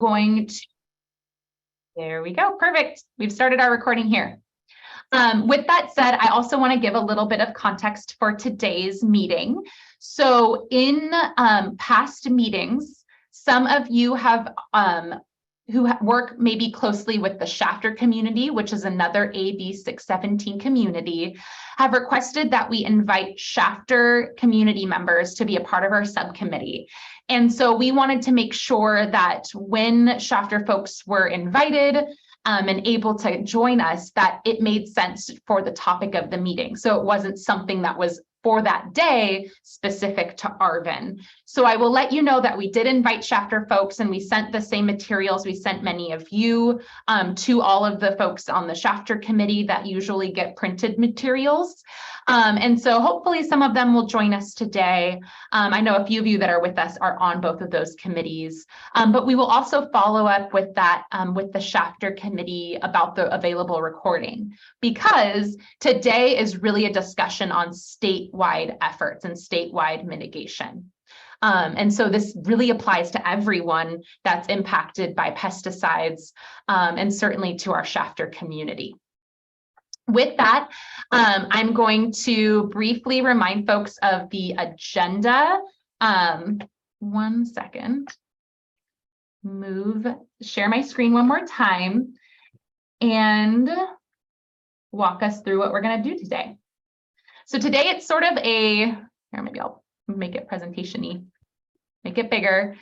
going to, there we go, perfect. We've started our recording here. With that said, I also want to give a little bit of context for today's meeting. So in past meetings, some of you have who work maybe closely with the Shafter community, which is another AB 617 community, have requested that we invite Shafter community members to be a part of our subcommittee. And so we wanted to make sure that when Shafter folks were invited and able to join us, that it made sense for the topic of the meeting. So it wasn't something that was for that day specific to Arvin. So I will let you know that we did invite Shafter folks, and we sent the same materials we sent many of you to all of the folks on the Shafter committee that usually get printed materials. And so hopefully some of them will join us today. I know a few of you that are with us are on both of those committees, but we will also follow up with that with the Shafter committee about the available recording, because today is really a discussion on statewide efforts and statewide mitigation. And so this really applies to everyone that's impacted by pesticides, and certainly to our Shafter community. With that, I'm going to briefly remind folks of the agenda. 1 second. Share my screen one more time and walk us through what we're going to do today. So today it's sort of here, maybe I'll make it presentation-y, make it bigger.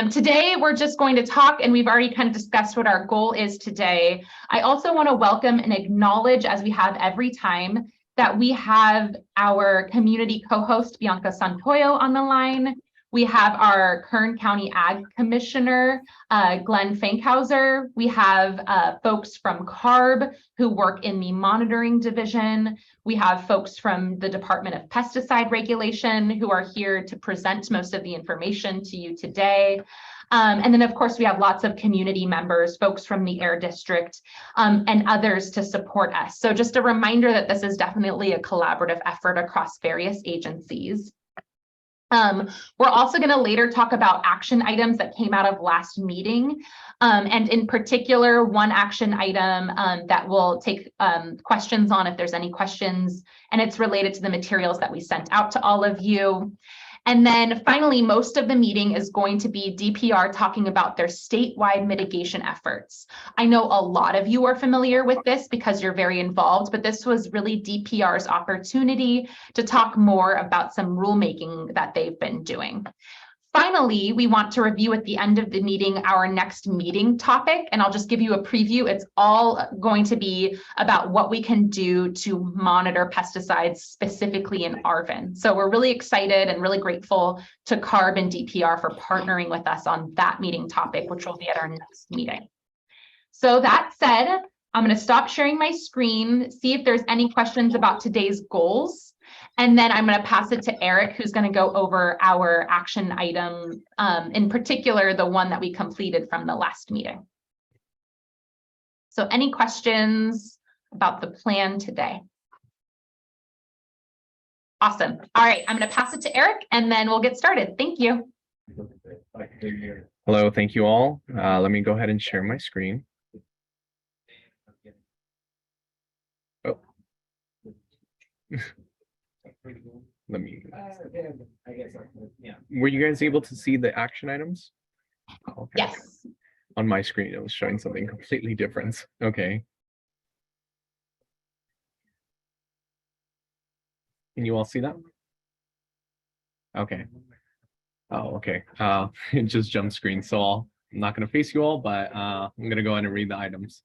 Today, we're just going to talk, and we've already kind of discussed what our goal is today. I also want to welcome and acknowledge, as we have every time, that we have our community co-host, Bianca Santoyo, on the line. We have our Kern County Ag Commissioner, Glenn Fankhauser. We have folks from CARB who work in the monitoring division. We have folks from the Department of Pesticide Regulation who are here to present most of the information to you today. And then, of course, we have lots of community members, folks from the Air District, and others to support us. So just a reminder that this is definitely a collaborative effort across various agencies. We're also going to later talk about action items that came out of last meeting. And in particular, one action item that we'll take questions on if there's any questions, and it's related to the materials that we sent out to all of you. And then finally, most of the meeting is going to be DPR talking about their statewide mitigation efforts. I know a lot of you are familiar with this because you're very involved, but this was really DPR's opportunity to talk more about some rulemaking that they've been doing. Finally, we want to review at the end of the meeting our next meeting topic, and I'll just give you a preview. It's all going to be about what we can do to monitor pesticides specifically in Arvin. So we're really excited and really grateful to CARB and DPR for partnering with us on that meeting topic, which will be at our next meeting. So that said, I'm going to stop sharing my screen, see if there's any questions about today's goals. And then I'm going to pass it to Eric, who's going to go over our action item, in particular, the one that we completed from the last meeting. So any questions about the plan today? Awesome. All right, I'm going to pass it to Eric, and then we'll get started. Thank you. Hello, thank you all. Let me go ahead and share my screen. Oh. Let me. Were you guys able to see the action items? Okay. Yes. On my screen, it was showing something completely different. Okay. Can you all see that? Okay. Oh, okay. It just jumped screen, so I'm not going to face you all, but I'm going to go ahead and read the items.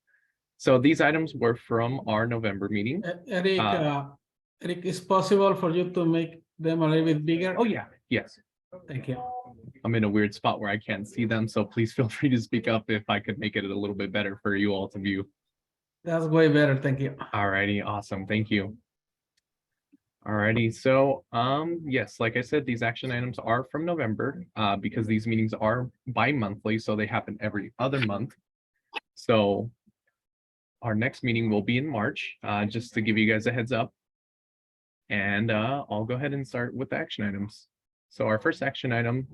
So these items were from our November meeting. Eric, is possible for you to make them a little bit bigger? Oh yeah, yes. Thank you. I'm in a weird spot where I can't see them, so please feel free to speak up if I could make it a little bit better for you all to view. That's way better, thank you. Alrighty, awesome, thank you. Alrighty, so yes, like I said, these action items are from November because these meetings are bi-monthly, so they happen every other month. So our next meeting will be in March, just to give you guys a heads up. And I'll go ahead and start with the action items. So our first action item,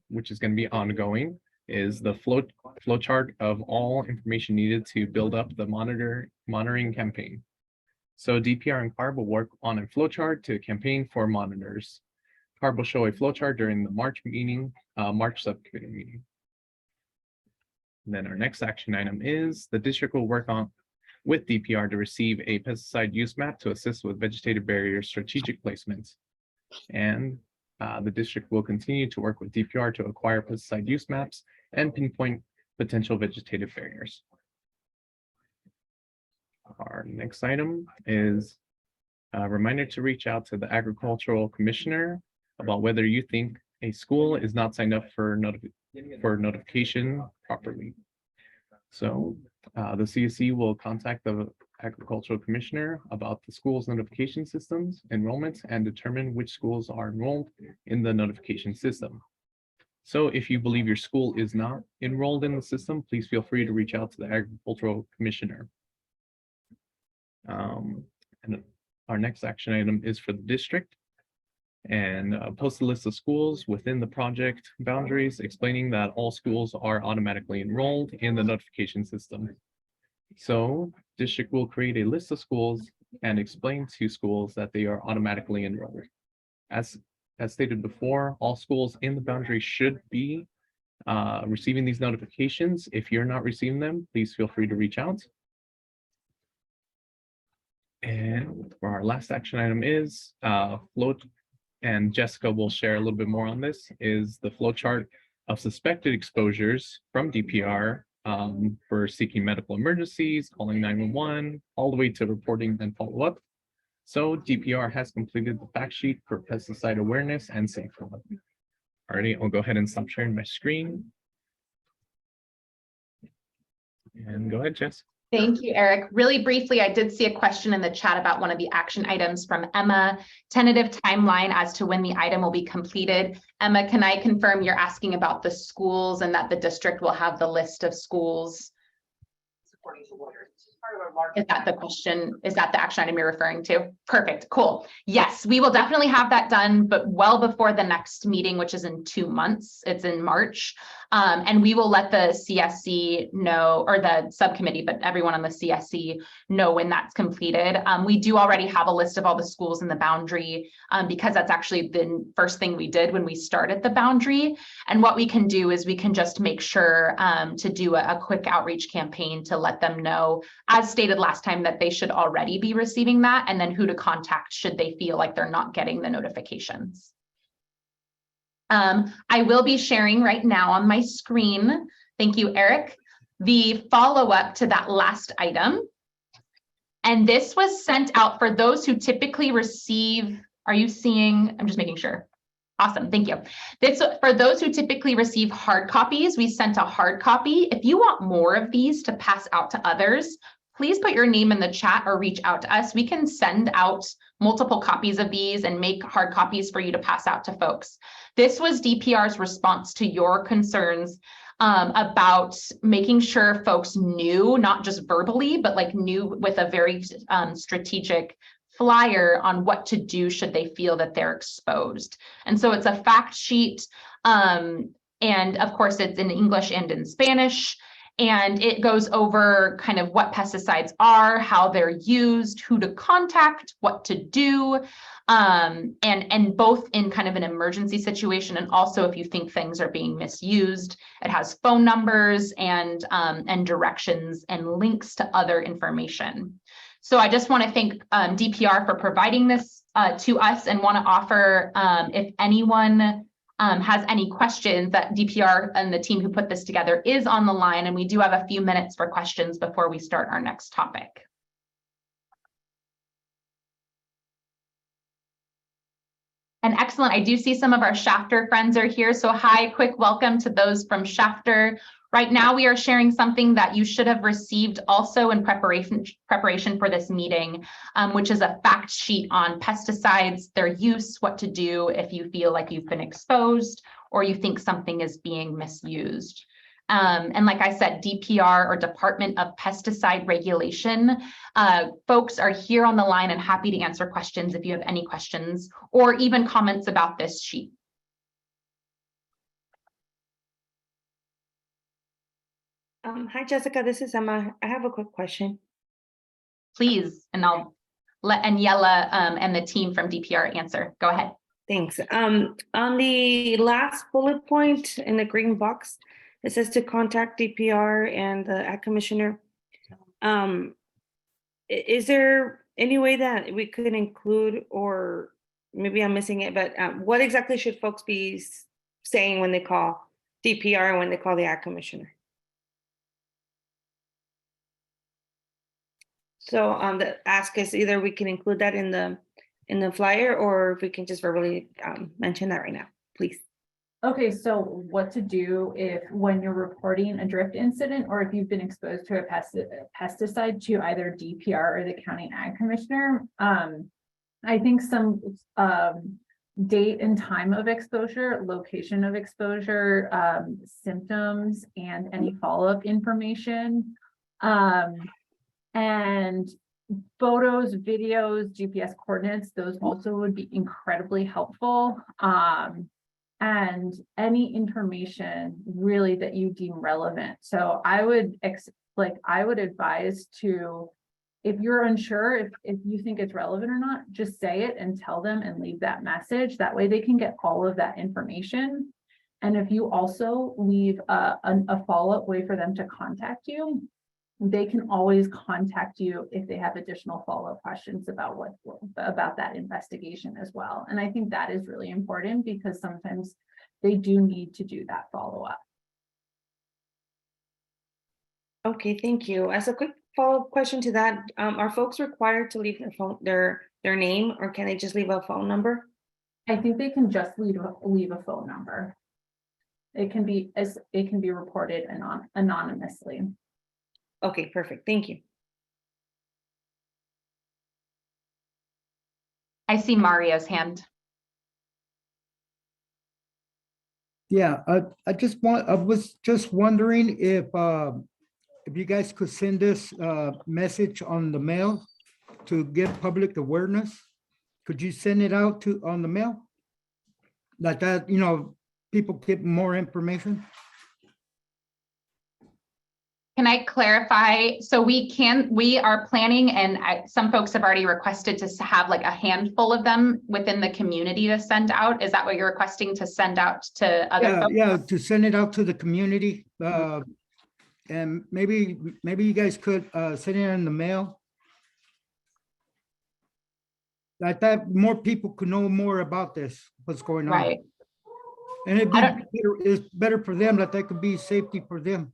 which is going to be ongoing, is the flowchart of all information needed to build up the monitoring campaign. So DPR and CARB will work on a flowchart to campaign for monitors. CARB will show a flowchart during the March subcommittee meeting. And then our next action item is the district will work on with DPR to receive a pesticide use map to assist with vegetative barrier strategic placements. And the district will continue to work with DPR to acquire pesticide use maps and pinpoint potential vegetative barriers. Our next item is a reminder to reach out to the agricultural commissioner about whether you think a school is not signed up for notification properly. So the CSC will contact the agricultural commissioner about the school's notification systems, enrollments, and determine which schools are enrolled in the notification system. So if you believe your school is not enrolled in the system, please feel free to reach out to the agricultural commissioner. And our next action item is for the district, and post a list of schools within the project boundaries explaining that all schools are automatically enrolled in the notification system. So district will create a list of schools and explain to schools that they are automatically enrolled. As stated before, all schools in the boundary should be receiving these notifications. If you're not receiving them, please feel free to reach out. And for our last action item is float, and Jessica will share a little bit more on this, is the flow chart of suspected exposures from DPR for seeking medical emergencies, calling 911, all the way to reporting and follow-up. So DPR has completed the fact sheet for pesticide awareness and safe harbor. Alrighty, I'll go ahead and stop sharing my screen. And go ahead, Jess. Thank you, Eric. Really briefly, I did see a question in the chat about one of the action items from Emma. Tentative timeline as to when the item will be completed. Emma, can I confirm you're asking about the schools and that the district will have the list of schools? According to lawyers. Part of our larger. Is that the question? Is that the action item you're referring to? Perfect, cool. Yes, we will definitely have that done, but well before the next meeting, which is in 2 months. It's in March. And we will let the CSC know, or the subcommittee, but everyone on the CSC know when that's completed. We do already have a list of all the schools in the boundary because that's actually the first thing we did when we started the boundary. And what we can do is we can just make sure to do a quick outreach campaign to let them know, as stated last time, that they should already be receiving that, and then who to contact should they feel like they're not getting the notifications. I will be sharing right now on my screen, thank you, Eric, the follow-up to that last item. And this was sent out for those who typically receive, are you seeing, I'm just making sure. Awesome, thank you. This, for those who typically receive hard copies, we sent a hard copy. If you want more of these to pass out to others, please put your name in the chat or reach out to us. We can send out multiple copies of these and make hard copies for you to pass out to folks. This was DPR's response to your concerns about making sure folks knew, not just verbally, but like knew with a very strategic flyer on what to do should they feel that they're exposed. And so it's a fact sheet. And of course, it's in English and in Spanish. And it goes over kind of what pesticides are, how they're used, who to contact, what to do, and both in kind of an emergency situation, and also if you think things are being misused. It has phone numbers and directions and links to other information. So I just want to thank DPR for providing this to us, and want to offer, if anyone has any questions, that DPR and the team who put this together is on the line, and we do have a few minutes for questions before we start our next topic. And excellent, I do see some of our Shafter friends are here. So hi, quick welcome to those from Shafter. Right now we are sharing something that you should have received also in preparation for this meeting, which is a fact sheet on pesticides, their use, what to do if you feel like you've been exposed or you think something is being misused. And like I said, DPR, or Department of Pesticide Regulation, folks are here on the line and happy to answer questions if you have any questions or even comments about this sheet. Hi, Jessica. This is Emma. I have a quick question. Please, and I'll let Aniela and the team from DPR answer. Go ahead. Thanks. On the last bullet point in the green box, it says to contact DPR and the Ag Commissioner. Is there any way that we could include, or maybe I'm missing it, but what exactly should folks be saying when they call DPR and when they call the Ag Commissioner? So the ask is either we can include that in the flyer, or if we can just verbally mention that right now, please. Okay, so what to do if when you're reporting a drift incident, or if you've been exposed to a pesticide to either DPR or the county ag commissioner. I think some date and time of exposure, location of exposure, symptoms, and any follow-up information. And photos, videos, GPS coordinates, those also would be incredibly helpful. And any information really that you deem relevant. So I would advise to, if you're unsure, if you think it's relevant or not, just say it and tell them and leave that message. That way they can get all of that information. And if you also leave a follow-up way for them to contact you, they can always contact you if they have additional follow-up questions about about that investigation as well. And I think that is really important because sometimes they do need to do that follow-up. Okay, thank you. As a quick follow-up question to that, are folks required to leave their name, or can they just leave a phone number? I think they can just leave a phone number. It can be reported anonymously. Okay, perfect. Thank you. I see Mario's hand. Yeah, I was just wondering if you guys could send this message on the mail to give public awareness. Could you send it out on the mail? Like that, people get more information. Can I clarify? So we are planning, and some folks have already requested to have like a handful of them within the community to send out. Is that what you're requesting, to send out to other folks? Yeah, to send it out to the community. And maybe you guys could send it in the mail. Like that, more people could know more about this, what's going on. Right. And it's better for them, that could be safety for them.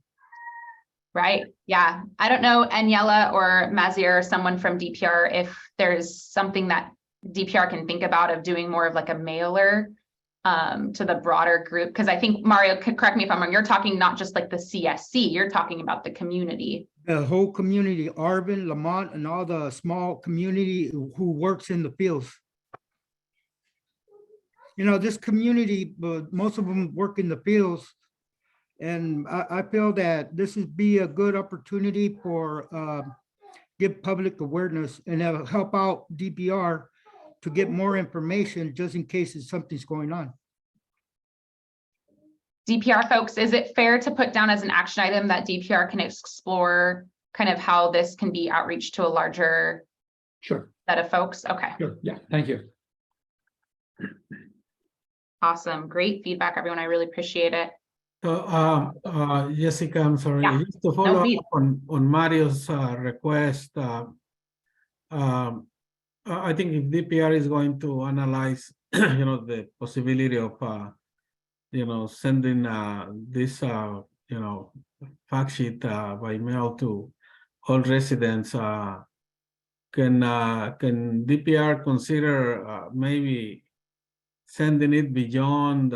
Right. Yeah. I don't know, Aniela or Mazier or someone from DPR, if there's something that DPR can think about of doing more of like a mailer to the broader group. Because I think, Mario, could correct me if I'm wrong, you're talking not just like the CSC, you're talking about the community. The whole community, Arvin, Lamont, and all the small community who works in the fields. This community, but most of them work in the fields. And I feel that this would be a good opportunity for give public awareness and help out DPR to get more information just in case something's going on. DPR folks, is it fair to put down as an action item that DPR can explore kind of how this can be outreach to a larger Sure. set of folks? Okay. Sure. Yeah, thank you. Awesome. Great feedback, everyone. I really appreciate it. So, Jessica, I'm sorry, Yeah. just to follow please. up on Mario's request. I think if DPR is going to analyze, the possibility of, sending this, fact sheet by mail to all residents, can DPR consider maybe sending it beyond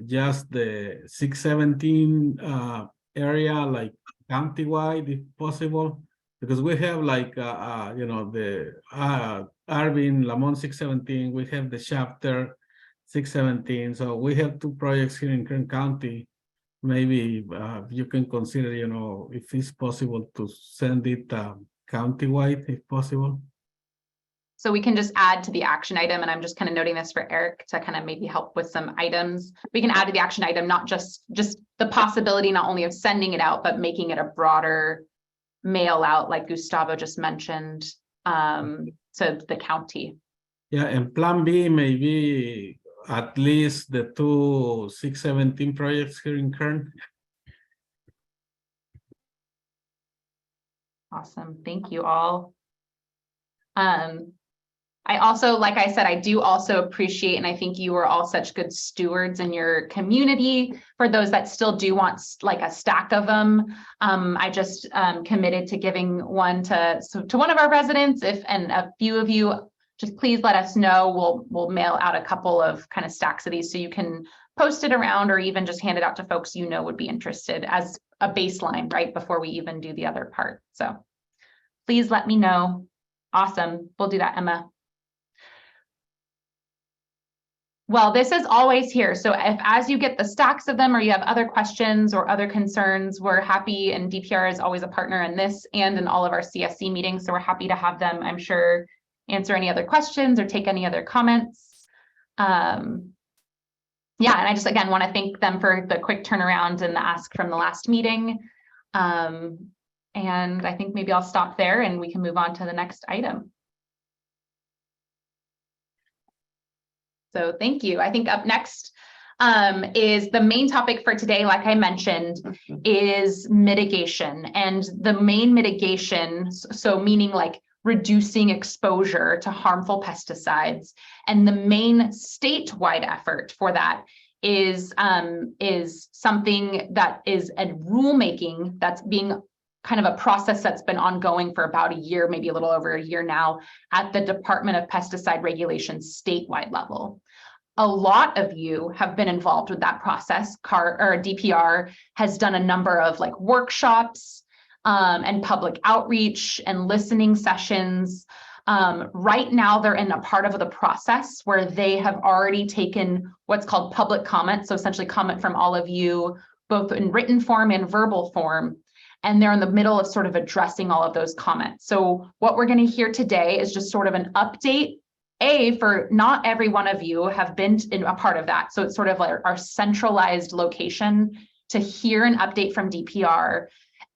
just the 617 area, like countywide if possible? Because we have like, the Arvin, Lamont 617, we have the chapter 617. So we have 2 projects here in Kern County. Maybe you can consider, if it's possible to send it countywide if possible. So we can just add to the action item, and I'm just kind of noting this for Eric to kind of maybe help with some items. We can add to the action item, not just the possibility not only of sending it out, but making it a broader mail out, like Gustavo just mentioned, to the county. Yeah, and plan B may be at least the 2 617 projects here in Kern. Awesome, thank you all. I also, like I said, I do also appreciate, and I think you are all such good stewards in your community. For those that still do want like a stack of them, I just committed to giving one to one of our residents. And a few of you, just please let us know. We'll mail out a couple of kind of stacks of these so you can post it around, or even just hand it out to folks you know would be interested as a baseline, right, before we even do the other part. So please let me know. Awesome, we'll do that, Emma. Well, this is always here. So if as you get the stacks of them, or you have other questions or other concerns, we're happy, and DPR is always a partner in this and in all of our CSC meetings. So we're happy to have them, I'm sure, answer any other questions or take any other comments. Yeah, and I just, again, want to thank them for the quick turnaround and the ask from the last meeting. And I think maybe I'll stop there and we can move on to the next item. So thank you. I think up next is the main topic for today, like I mentioned, is mitigation. And the main mitigation, so meaning like reducing exposure to harmful pesticides. And the main statewide effort for that is something that is a rulemaking that's being kind of a process that's been ongoing for about a year, maybe a little over a year now, at the Department of Pesticide Regulation statewide level. A lot of you have been involved with that process. DPR has done a number of like workshops and public outreach and listening sessions. Right now, they're in a part of the process where they have already taken what's called public comment. So essentially comment from all of you, both in written form and verbal form. And they're in the middle of sort of addressing all of those comments. So what we're going to hear today is just sort of an update, for not every one of you have been a part of that. So it's sort of like our centralized location to hear an update from DPR.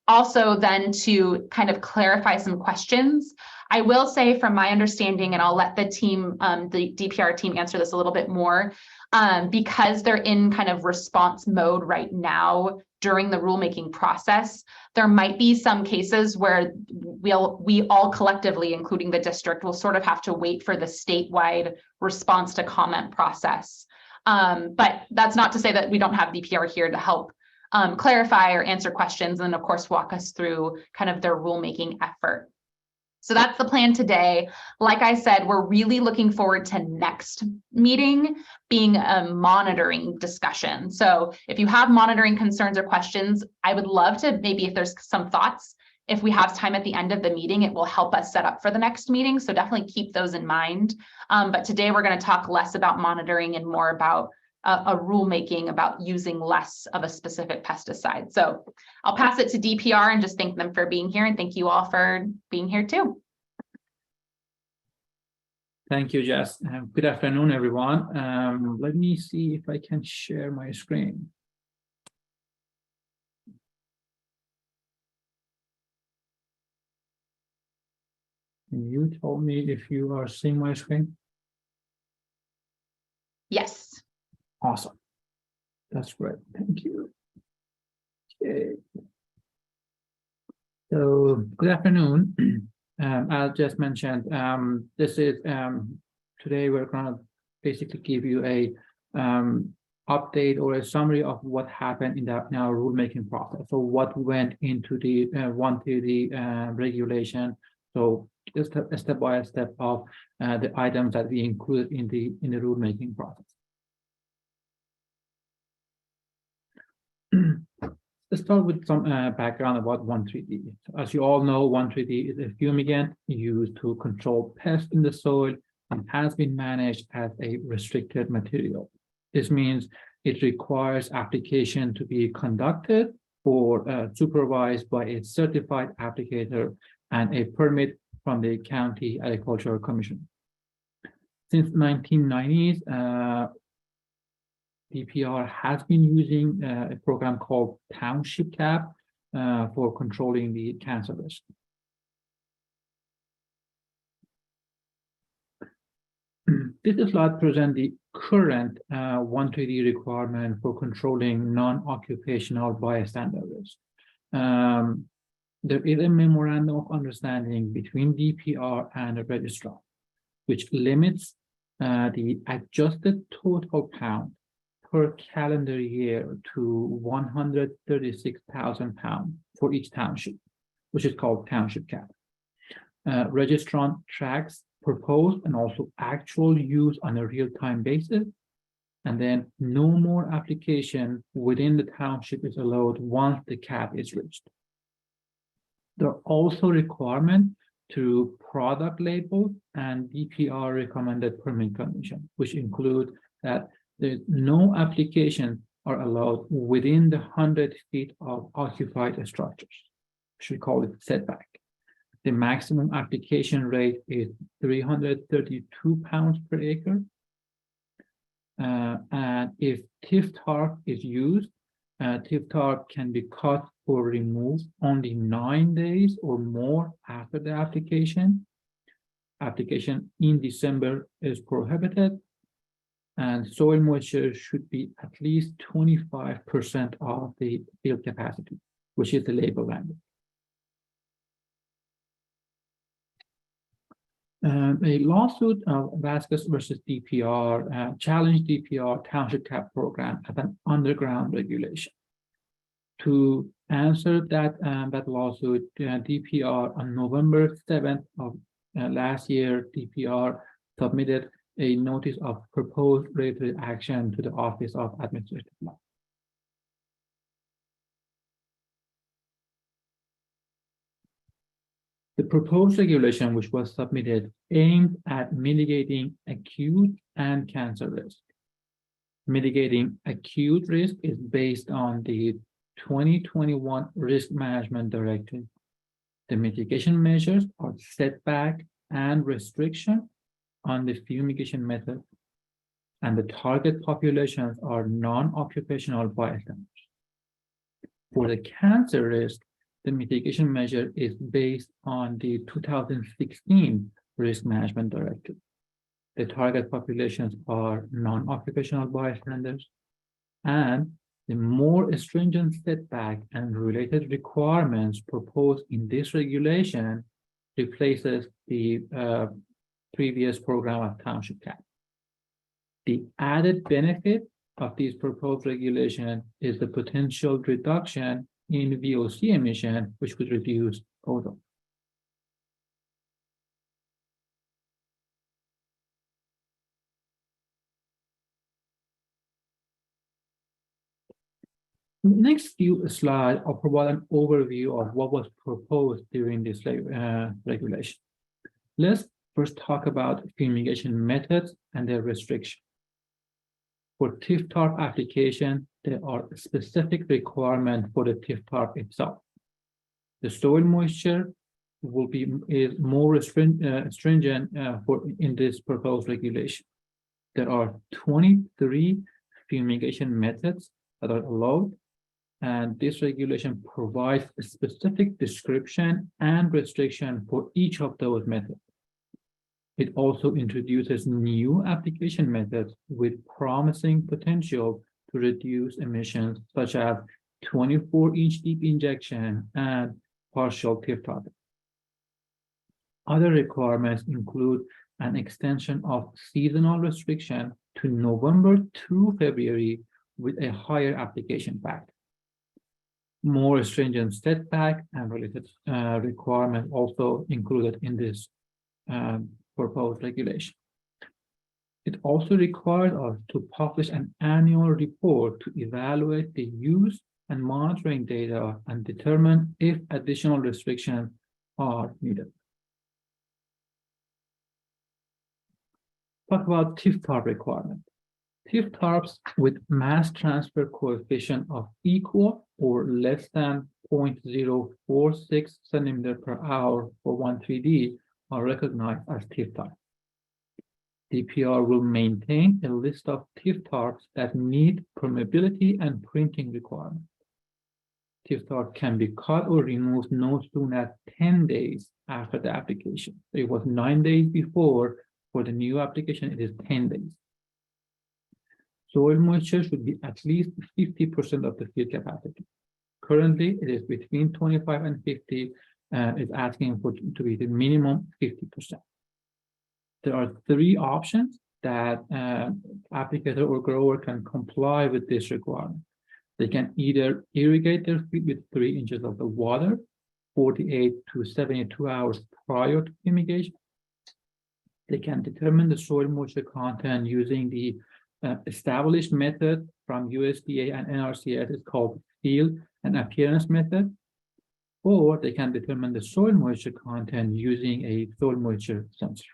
Also then to kind of clarify some questions. I will say from my understanding, and I'll let the team, the DPR team answer this a little bit more, because they're in kind of response mode right now during the rulemaking process, there might be some cases where we all collectively, including the district, will sort of have to wait for the statewide response to comment process. But that's not to say that we don't have DPR here to help clarify or answer questions, and of course walk us through kind of their rulemaking effort. So that's the plan today. Like I said, we're really looking forward to next meeting being a monitoring discussion. So if you have monitoring concerns or questions, I would love to, maybe if there's some thoughts, if we have time at the end of the meeting, it will help us set up for the next meeting. So definitely keep those in mind. But today we're going to talk less about monitoring and more about a rulemaking about using less of a specific pesticide. So I'll pass it to DPR and just thank them for being here, and thank you all for being here too. Thank you, Jess. Good afternoon, everyone. Let me see if I can share my screen. Can you tell me if you are seeing my screen? Yes. Awesome. That's great. Thank you. Okay. So good afternoon. As just mentioned, this is today we're going to basically give you a update or a summary of what happened in our rulemaking process. So what went into the regulation. So just a step by step of the items that we included in the rulemaking process. Let's start with some background about 1,3-D. As you all know, 1,3-D is a fumigant used to control pests in the soil and has been managed as a restricted material. This means it requires application to be conducted or supervised by a certified applicator and a permit from the County Agricultural Commission. Since 1990s, DPR has been using a program called Township Cap for controlling the cancer risk. This slide presents the current 1,3D requirement for controlling non-occupational bystander risk. There is a memorandum of understanding between DPR and the registrar, which limits the adjusted total pound per calendar year to 136,000 pounds for each township, which is called township cap. Registrant tracks proposed and also actual use on a real-time basis, and then no more application within the township is allowed once the cap is reached. There are also requirements to product labels and DPR recommended permit condition, which include that no applications are allowed within the 100 feet of occupied structures. We should call it setback. The maximum application rate is 332 pounds per acre. And if TIF tarp is used, TIF tarp can be cut or removed only 9 days or more after the application. Application in December is prohibited, and soil moisture should be at least 25% of the field capacity, which is the label language. A lawsuit of Vasquez versus DPR challenged DPR township cap program as an underground regulation. To answer that lawsuit, DPR on November 7th of last year, DPR submitted a notice of proposed regulatory action to the Office of Administrative Law. The proposed regulation, which was submitted, aimed at mitigating acute and cancer risk. Mitigating acute risk is based on the 2021 Risk Management Directive. The mitigation measures are setback and restriction on the fumigation method, and the target populations are non-occupational bystanders. For the cancer risk, the mitigation measure is based on the 2016 Risk Management Directive. The target populations are non-occupational bystanders, and the more stringent setback and related requirements proposed in this regulation replaces the previous program of township cap. The added benefit of this proposed regulation is the potential reduction in VOC emission, which could reduce ozone. In the next few slides, I'll provide an overview of what was proposed during this regulation. Let's first talk about fumigation methods and their restriction. For TIF tarp application, there are specific requirements for the TIF tarp itself. The soil moisture is more stringent in this proposed regulation. There are 23 fumigation methods that are allowed, and this regulation provides a specific description and restriction for each of those methods. It also introduces new application methods with promising potential to reduce emissions, such as 24-inch deep injection and partial TIF tarp. Other requirements include an extension of seasonal restriction to November to February with a higher application factor. More stringent setback and related requirements also included in this proposed regulation. It also requires us to publish an annual report to evaluate the use and monitoring data and determine if additional restrictions are needed. Talk about TIF tarp requirement. TIF tarps with mass transfer coefficient of equal or less than 0.046 centimeter per hour for 1,3D are recognized as TIF tarp. DPR will maintain a list of TIF tarps that meet permeability and printing requirements. TIF tarp can be cut or removed no sooner as 10 days after the application. It was 9 days before. For the new application, it is 10 days. Soil moisture should be at least 50% of the field capacity. Currently, it is between 25 and 50, and is asking for to be the minimum 50%. There are 3 options that applicator or grower can comply with this requirement. They can either irrigate their field with 3 inches of the water, 48 to 72 hours prior to fumigation. They can determine the soil moisture content using the established method from USDA and NRCS. It's called field and appearance method, or they can determine the soil moisture content using a soil moisture sensor.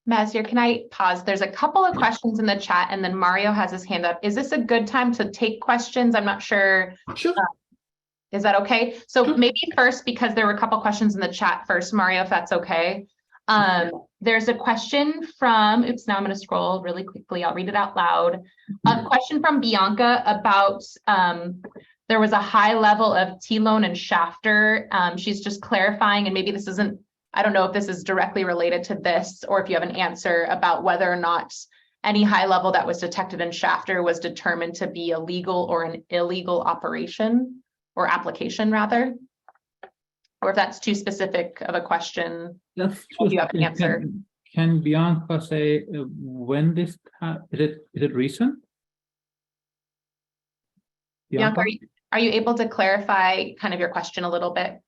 Mazir, can I pause? There's a couple of questions in the chat and then Mario has his hand up. Is this a good time to take questions? I'm not sure. Sure. Is that okay? So maybe first, because there were a couple questions in the chat first, Mario, if that's okay. There's a question from, oops, now I'm going to scroll really quickly. I'll read it out loud. A question from Bianca about, there was a high level of T-loan and shafter. She's just clarifying, and maybe this isn't, I don't know if this is directly related to this or if you have an answer about whether or not any high level that was detected in shafter was determined to be a legal or an illegal operation or application rather, or if that's too specific of a question. That's if you have an answer. Can Bianca say when this is it recent? Bianca, are you able to clarify kind of your question a little bit?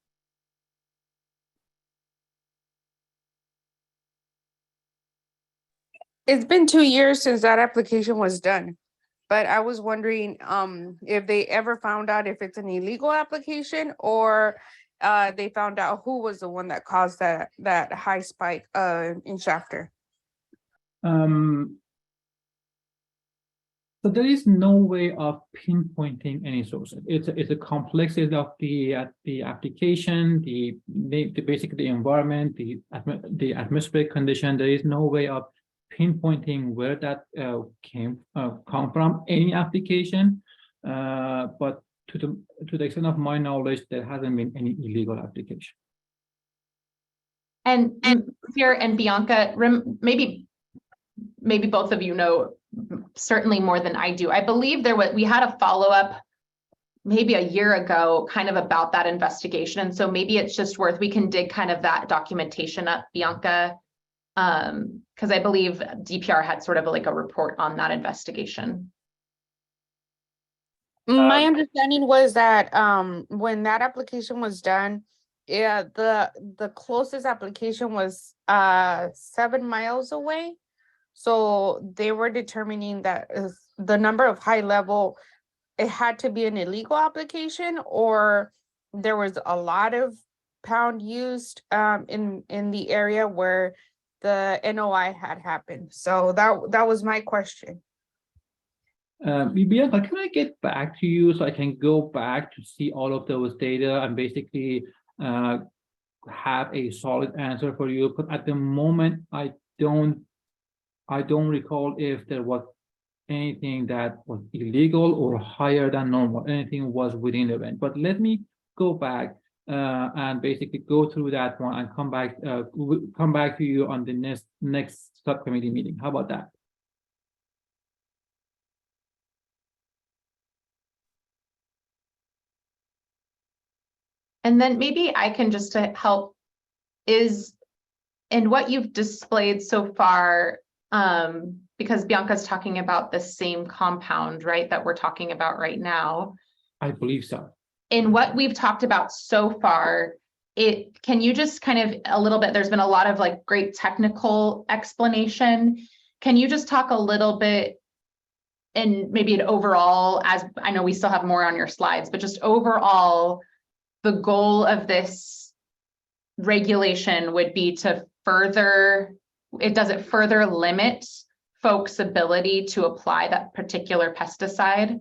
It's been 2 years since that application was done, but I was wondering if they ever found out if it's an illegal application or they found out who was the one that caused that high spike in shafter. So there is no way of pinpointing any sources. It's a complexity of the application, basically the environment, the atmospheric condition. There is no way of pinpointing where that come from any application, but to the extent of my knowledge, there hasn't been any illegal application. And here and Bianca, maybe both of you know certainly more than I do. I believe we had a follow-up maybe a year ago kind of about that investigation, and so maybe it's just worth, we can dig kind of that documentation up, Bianca. Because I believe DPR had sort of like a report on that investigation. My understanding was that when that application was done, yeah, the closest application was 7 miles away. So they were determining that the number of high level, it had to be an illegal application, or there was a lot of pound used in the area where the NOI had happened. So that was my question. Bianca, can I get back to you so I can go back to see all of those data and basically have a solid answer for you? But at the moment, I don't recall if there was anything that was illegal or higher than normal. Anything was within the range. But let me go back and basically go through that one and come back to you on the next subcommittee meeting. How about that? And then maybe I can just to help is in what you've displayed so far, because Bianca's talking about the same compound, right, that we're talking about right now. I believe so. In what we've talked about so far, can you just kind of a little bit, there's been a lot of like great technical explanation. Can you just talk a little bit and maybe an overall, as I know we still have more on your slides, but just overall, the goal of this regulation would be to further limit folks' ability to apply that particular pesticide?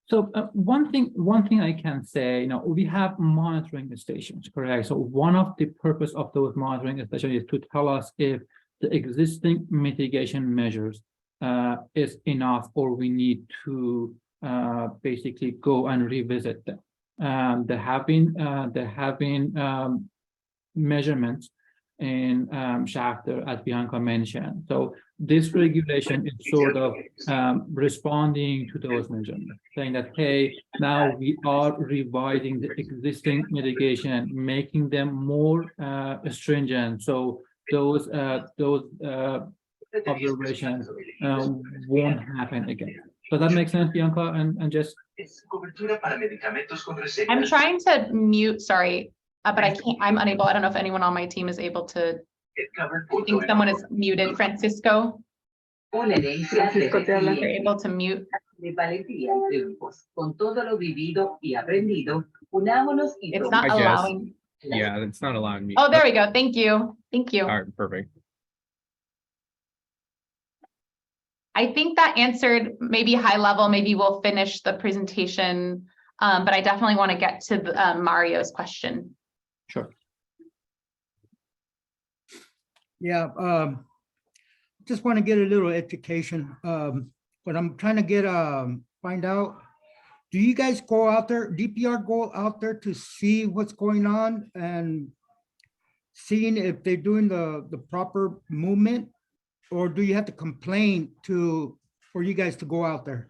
So one thing I can say, we have monitoring stations, correct? So one of the purpose of those monitoring stations is to tell us if the existing mitigation measures is enough, or we need to basically go and revisit them. There have been measurements in Shafter, as Bianca mentioned. So this regulation is sort of responding to those measurements, saying that, hey, now we are revising the existing mitigation, making them more stringent. So those observations won't happen again. Does that make sense, Bianca and Jess? I'm trying to mute, sorry, but I can't, I'm unable. I don't know if anyone on my team is able to. I think someone is muted. Francisco, you're able to mute. It's not Hi, Jess. allowing. Yeah, it's not allowing me. Oh, there we go. Thank you. Thank you. All right, perfect. I think that answered maybe high level. Maybe we'll finish the presentation, but I definitely want to get to the, Mario's question. Sure. Yeah, just want to get a little education. But I'm trying to get find out, do you guys go out there, DPR go out there to see what's going on and seeing if they're doing the proper movement? Or do you have to complain for you guys to go out there?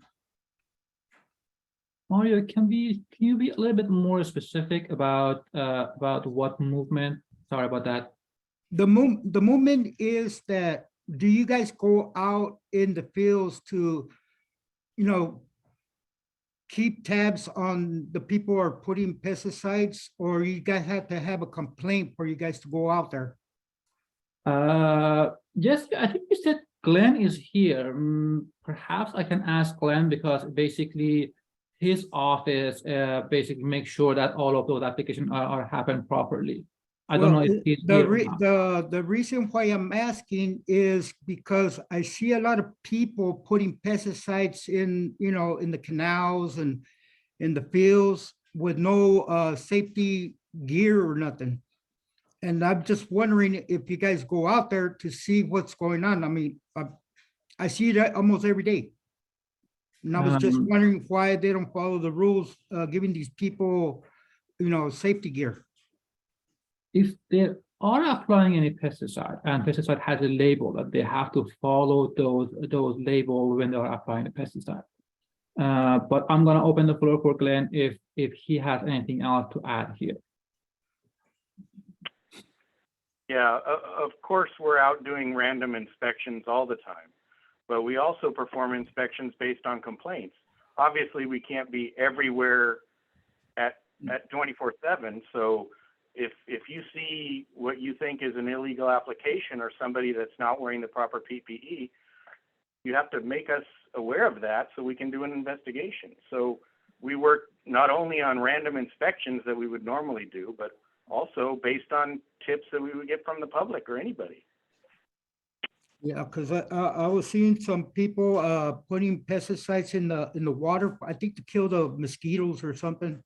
Mario, can you be a little bit more specific about what movement? Sorry about that. The movement is that, do you guys go out in the fields to, keep tabs on the people who are putting pesticides, or you guys have to have a complaint for you guys to go out there? Yes, I think you said Glenn is here. Perhaps I can ask Glenn, because basically his office basically makes sure that all of those applications are happen properly. I don't know if he's here or not. The reason why I'm asking is because I see a lot of people putting pesticides in, in the canals and in the fields with no safety gear or nothing. And I'm just wondering if you guys go out there to see what's going on. I mean, I see that almost every day. And I was just wondering why they don't follow the rules, giving these people, safety gear. If they are applying any pesticide, and pesticide has a label, that they have to follow those labels when they are applying a pesticide. But I'm going to open the floor for Glenn if he has anything else to add here. Yeah, of course, we're out doing random inspections all the time, but we also perform inspections based on complaints. Obviously, we can't be everywhere at 24/7. So if you see what you think is an illegal application or somebody that's not wearing the proper PPE, you have to make us aware of that so we can do an investigation. So we work not only on random inspections that we would normally do, but also based on tips that we would get from the public or anybody. Yeah, because I was seeing some people putting pesticides in the water, I think to kill the mosquitoes or something,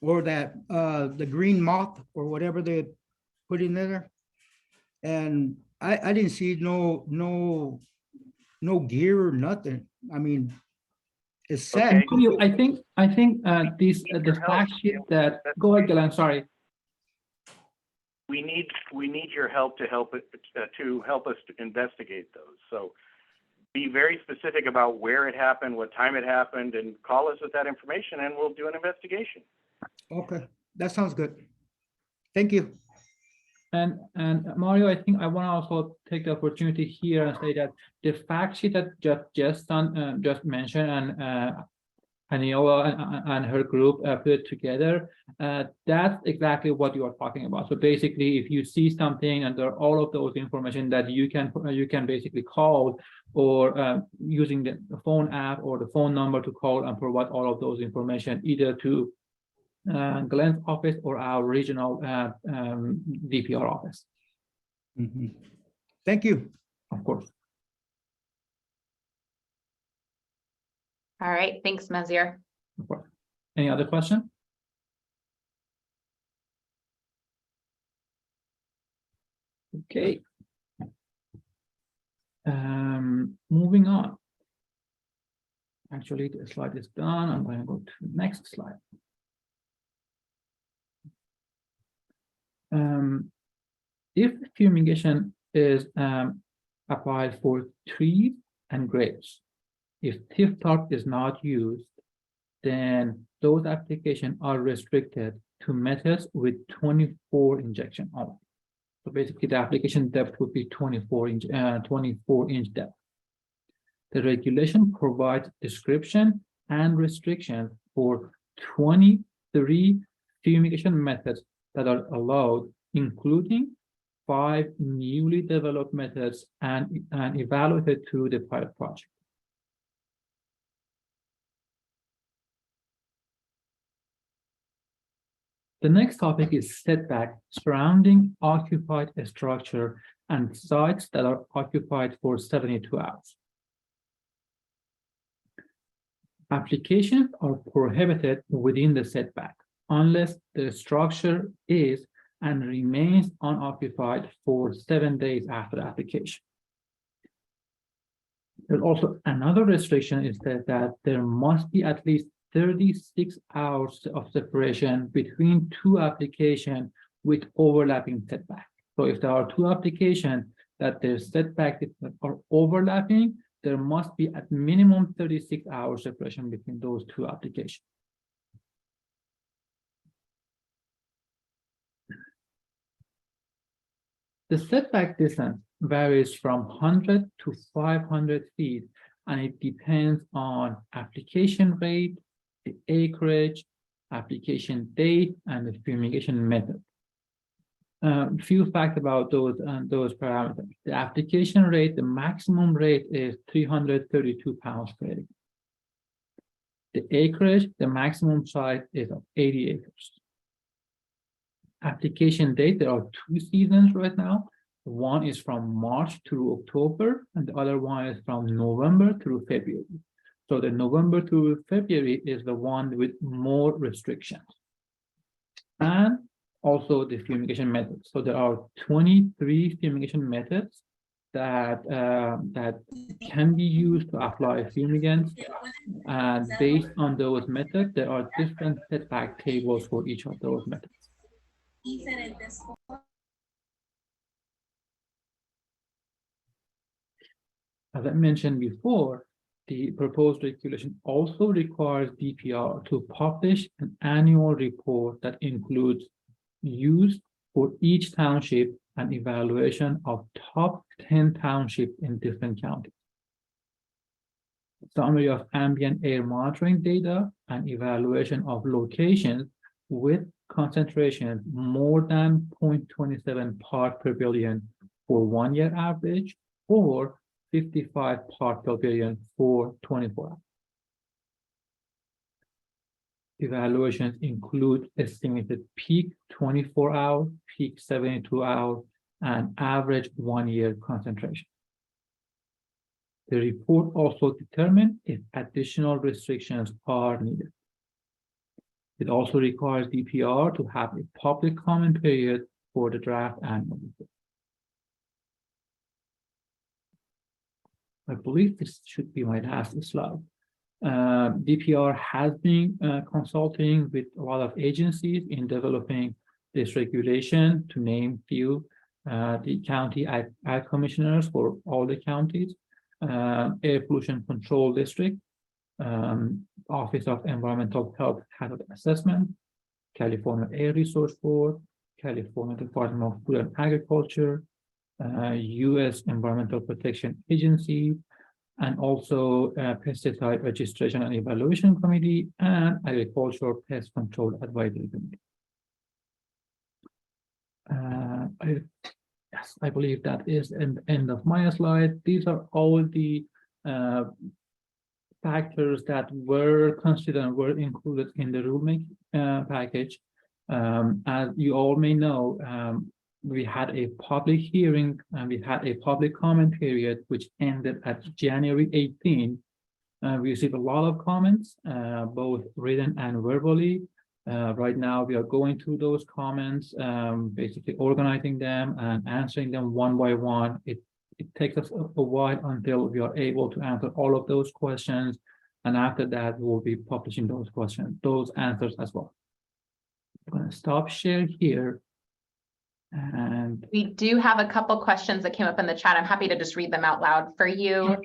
or that the green moth or whatever they put in there. And I didn't see no gear or nothing. I mean, it's sad. Okay. I think the fact sheet that, go ahead, Glenn, sorry. We need your help to help us to investigate those. So be very specific about where it happened, what time it happened, and call us with that information and we'll do an investigation. Okay, that sounds good. Thank you. And Mario, I think I want to also take the opportunity here and say that the fact sheet that just mentioned, and Aniola and her group put together, that's exactly what you are talking about. So basically, if you see something and there are all of those information that you can basically call, or using the phone app or the phone number to call and provide all of those information either to Glenn's office or our regional DPR office. Mm-hmm. Thank you. Of course. All right, thanks, Mazir. Of course. Any other question? Okay. Moving on. Actually, the slide is done. I'm going to go to the next slide. If fumigation is applied for trees and grapes, if TIF-TARP is not used, then those applications are restricted to methods with 24 injection only. So basically, the application depth would be 24 inch depth. The regulation provides description and restrictions for 23 fumigation methods that are allowed, including 5 newly developed methods and evaluated through the pilot project. The next topic is setback surrounding occupied structure and sites that are occupied for 72 hours. Applications are prohibited within the setback unless the structure is and remains unoccupied for 7 days after application. There's also another restriction is that there must be at least 36 hours of separation between two applications with overlapping setback. So if there are two applications that their setback are overlapping, there must be at minimum 36 hours separation between those two applications. The setback distance varies from 100 to 500 feet, and it depends on application rate, the acreage, application date, and the fumigation method. Few facts about those parameters. The application rate, the maximum rate is 332 pounds per acre. The acreage, the maximum size is of 80 acres. Application date, there are 2 seasons right now. One is from March through October, and the other one is from November through February. So the November through February is the one with more restrictions. And also the fumigation methods. So there are 23 fumigation methods that can be used to apply fumigants. And based on those methods, there are different setback tables for each of those methods. As I mentioned before, the proposed regulation also requires DPR to publish an annual report that includes use for each township and evaluation of top 10 townships in different counties. Summary of ambient air monitoring data and evaluation of locations with concentration more than 0.27 part per billion for 1 year average or 55 part per billion for 24 hours. Evaluations include estimated peak 24-hour, peak 72-hour, and average 1 year concentration. The report also determines if additional restrictions are needed. It also requires DPR to have a public comment period for the draft annual report. I believe this should be my last slide. DPR has been consulting with a lot of agencies in developing this regulation, to name few, the county ag commissioners for all the counties, Air Pollution Control District, Office of Environmental Health Hazard Assessment, California Air Resource Board, California Department of Food and Agriculture, U.S. Environmental Protection Agency, and also Pesticide Registration and Evaluation Committee and Agricultural Pest Control Advisory Committee. Yes, I believe that is the end of my slide. These are all the factors that were considered and were included in the rulemaking package. As you all may know, we had a public hearing and we had a public comment period which ended at January 18. We received a lot of comments, both written and verbally. Right now, we are going through those comments, basically organizing them and answering them one by one. It it takes us a while until we are able to answer all of those questions. And after that, we'll be publishing those questions, those answers as well. I'm going to stop share here. And We do have a couple questions that came up in the chat. I'm happy to just read them out loud for you.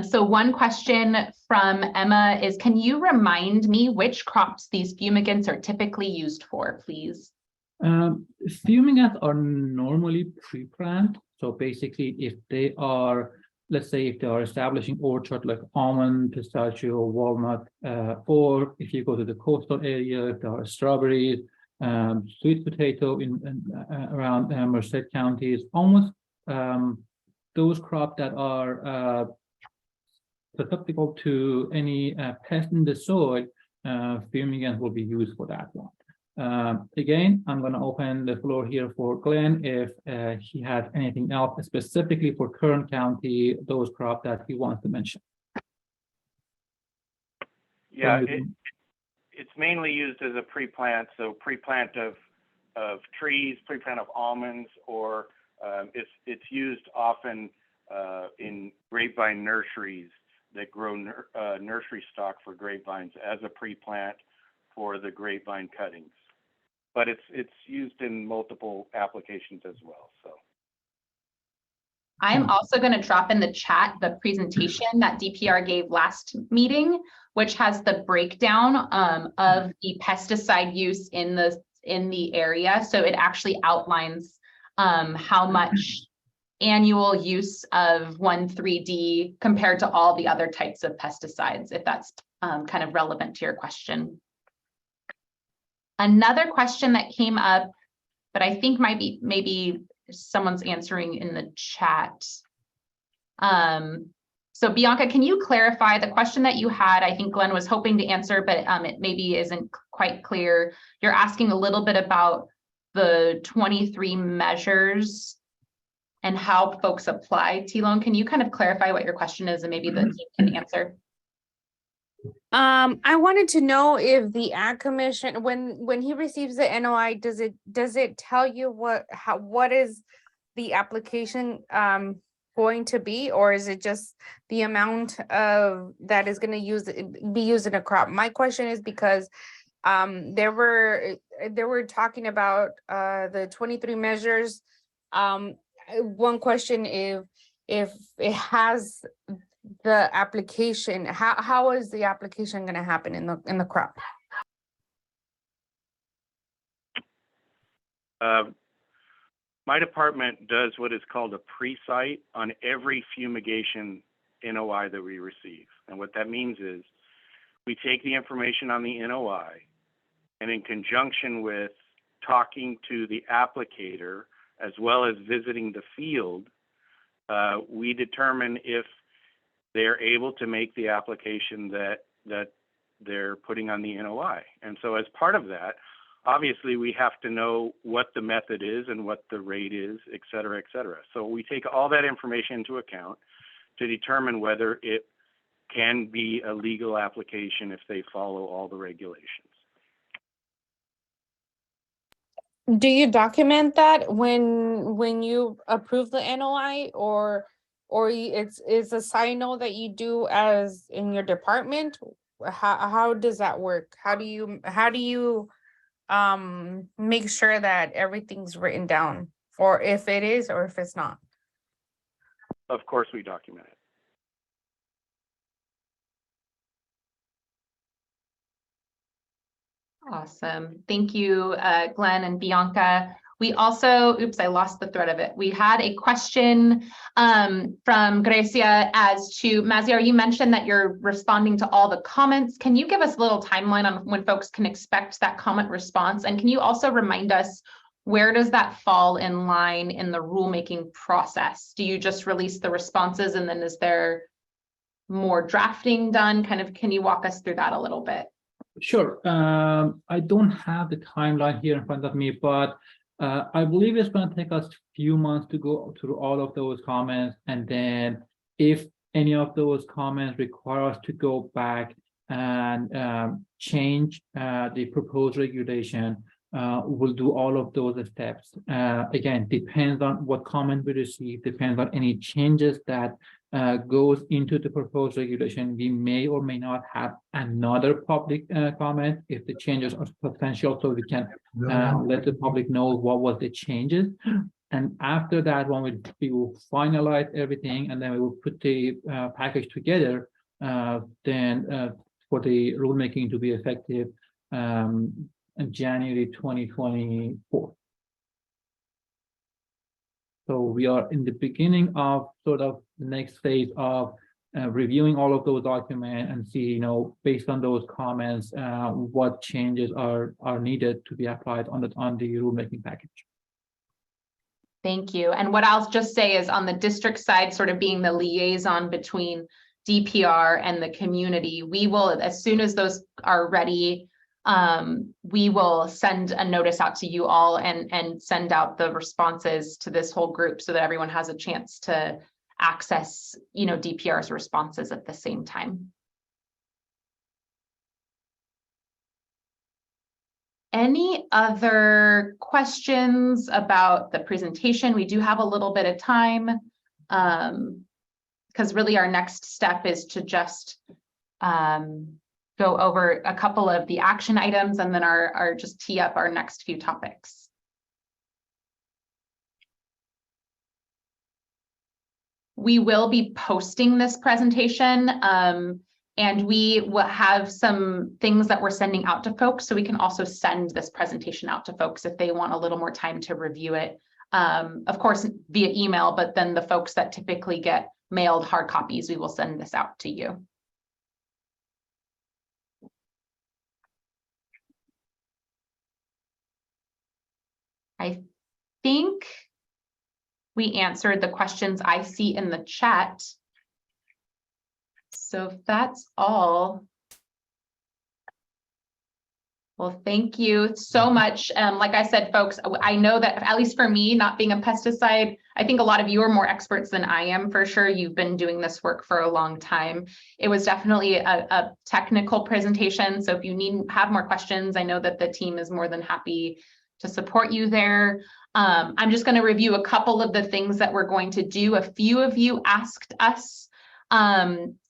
So one question from Emma is, can you remind me which crops these fumigants are typically used for, please? fumigants are normally pre-planned. So basically, if they are, let's say, if they are establishing orchard like almond, pistachio, walnut, or if you go to the coastal area, if there are strawberries, sweet potato in around Merced County, is almost those crops that are susceptible to any pest in the soil, fumigants will be used for that one. Again, I'm going to open the floor here for Glenn if he has anything else specifically for Kern County, those crops that he wants to mention. Yeah, it's mainly used as a pre-plant, so pre-plant of trees, pre-plant of almonds, or it's used often in grapevine nurseries that grow nursery stock for grapevines as a pre-plant for the grapevine cuttings. But it's used in multiple applications as well. So I'm also going to drop in the chat the presentation that DPR gave last meeting, which has the breakdown of the pesticide use in the area. So it actually outlines how much annual use of 1,3-D compared to all the other types of pesticides, if that's kind of relevant to your question. Another question that came up, but I think maybe someone's answering in the chat. So Bianca, can you clarify the question that you had? I think Glenn was hoping to answer, but it maybe isn't quite clear. You're asking a little bit about the 23 measures and how folks apply. T-Lone, can you kind of clarify what your question is and maybe the team can answer? I wanted to know if the Ag Commission, when he receives the NOI, does it tell you what is the application going to be, or is it just the amount of that is going to be used in a crop? My question is because they were talking about the 23 measures. One question, if it has the application, how is the application going to happen in the crop? My department does what is called a pre-site on every fumigation NOI that we receive. And what that means is we take the information on the NOI, and in conjunction with talking to the applicator as well as visiting the field, we determine if they're able to make the application that they're putting on the NOI. And so as part of that, obviously we have to know what the method is and what the rate is, et cetera, et cetera. So we take all that information into account to determine whether it can be a legal application if they follow all the regulations. Do you document that when you approve the NOI, or it's a sign note that you do as in your department? How does that work? How do you make sure that everything's written down, or if it is or if it's not? Of course we document it. Awesome. Thank you, Glenn and Bianca. We also, oops, I lost the thread of it. We had a question from Grecia as to, Maziar, you mentioned that you're responding to all the comments. Can you give us a little timeline on when folks can expect that comment response? And can you also remind us, where does that fall in line in the rulemaking process? Do you just release the responses and then is there more drafting done? Kind of, can you walk us through that a little bit? Sure. I don't have the timeline here in front of me, but I believe it's going to take us a few months to go through all of those comments. And then if any of those comments require us to go back and change the proposed regulation, we'll do all of those steps. Again, depends on what comment we receive, depends on any changes that goes into the proposed regulation. We may or may not have another public comment if the changes are substantial, so we can let the public know what was the changes. And after that, when we will finalize everything, and then we will put the package together, then for the rulemaking to be effective in January 2024. So we are in the beginning of sort of the next phase of reviewing all of those documents and see, you know, based on those comments, what changes are needed to be applied on the rulemaking package. Thank you. And what I'll just say is on the district side, sort of being the liaison between DPR and the community, we will, as soon as those are ready, we will send a notice out to you all and send out the responses to this whole group so that everyone has a chance to access, you know, DPR's responses at the same time. Any other questions about the presentation? We do have a little bit of time, because really our next step is to just go over a couple of the action items and then our just tee up our next few topics. We will be posting this presentation, and we will have some things that we're sending out to folks, so we can also send this presentation out to folks if they want a little more time to review it. Of course, via email, but then the folks that typically get mailed hard copies, we will send this out to you. I think we answered the questions I see in the chat. So if that's all, well, thank you so much. Like I said, folks, I know that at least for me, not being a pesticide, I think a lot of you are more experts than I am for sure. You've been doing this work for a long time. It was definitely a technical presentation. So if you have more questions, I know that the team is more than happy to support you there. I'm just going to review a couple of the things that we're going to do. A few of you asked us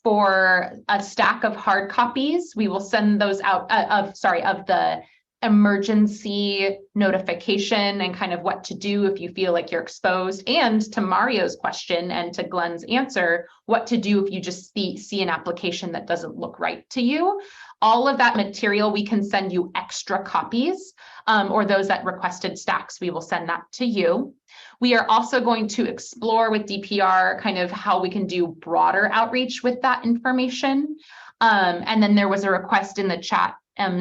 for a stack of hard copies. We will send those out of the emergency notification and kind of what to do if you feel like you're exposed, and to Mario's question and to Glenn's answer, what to do if you just see an application that doesn't look right to you. All of that material, we can send you extra copies, or those that requested stacks, we will send that to you. We are also going to explore with DPR kind of how we can do broader outreach with that information. And then there was a request in the chat,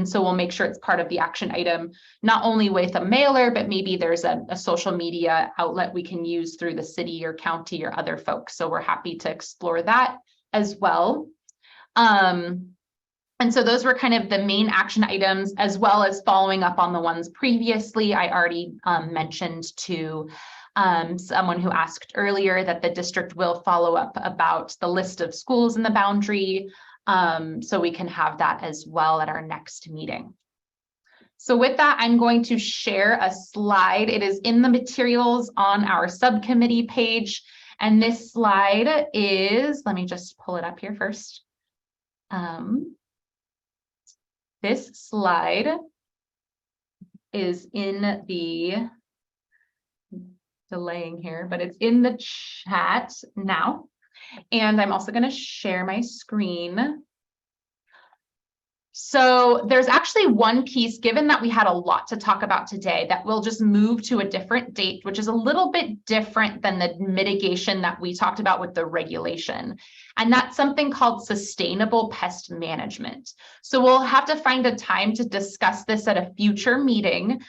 so we'll make sure it's part of the action item, not only with a mailer, but maybe there's a social media outlet we can use through the city or county or other folks. So we're happy to explore that as well. And so those were kind of the main action items, as well as following up on the ones previously. I already mentioned to someone who asked earlier that the district will follow up about the list of schools in the boundary. So we can have that as well at our next meeting. So with that, I'm going to share a slide. It is in the materials on our subcommittee page. And this slide is, let me just pull it up here first. This slide is in the delaying here, but it's in the chat now. And I'm also going to share my screen. So there's actually one piece, given that we had a lot to talk about today, that we'll just move to a different date, which is a little bit different than the mitigation that we talked about with the regulation. And that's something called sustainable pest management. So we'll have to find a time to discuss this at a future meeting.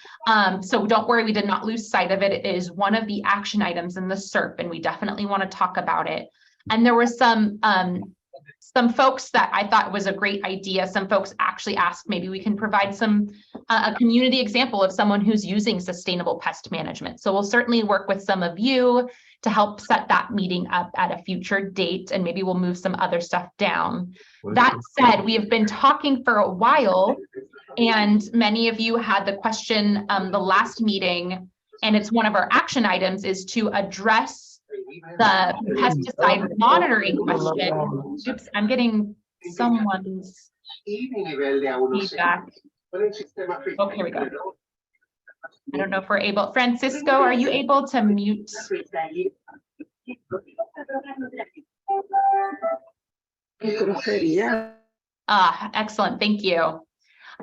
So don't worry, we did not lose sight of it. It is one of the action items in the SERP, and we definitely want to talk about it. And there were some folks that I thought was a great idea. Some folks actually asked, maybe we can provide a community example of someone who's using sustainable pest management. So we'll certainly work with some of you to help set that meeting up at a future date, and maybe we'll move some other stuff down. That said, we have been talking for a while, And many of you had the question the last meeting, and it's one of our action items, is to address the pesticide monitoring question. Oops, I'm getting someone's feedback. Oh, here we go. I don't know if we're able. Francisco, are you able to mute? Excellent. Thank you.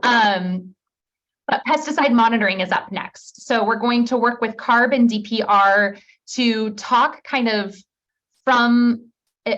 But pesticide monitoring is up next. So we're going to work with CARB and DPR to talk kind of from